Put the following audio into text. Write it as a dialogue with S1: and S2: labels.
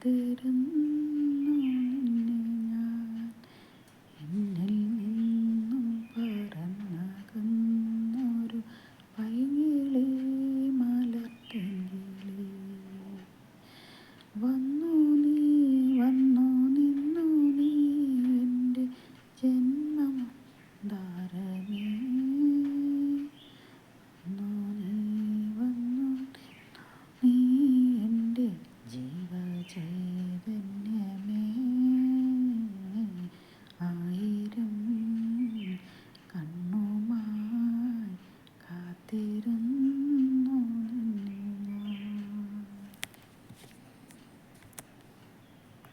S1: കാത്തിരുന്നു നിന്നെ ഞാൻ, എന്നിൽ നിന്നും പറന്നകന്നൊരു പൈങ്കിളി മലർത്തിങ്കിളി. വന്നു നീ വന്നു നിന്നു നീ എൻ്റെ ജന്മമന്ദാരമേ. വന്നു നീ വന്നു നീ എൻ്റെ ജീവജ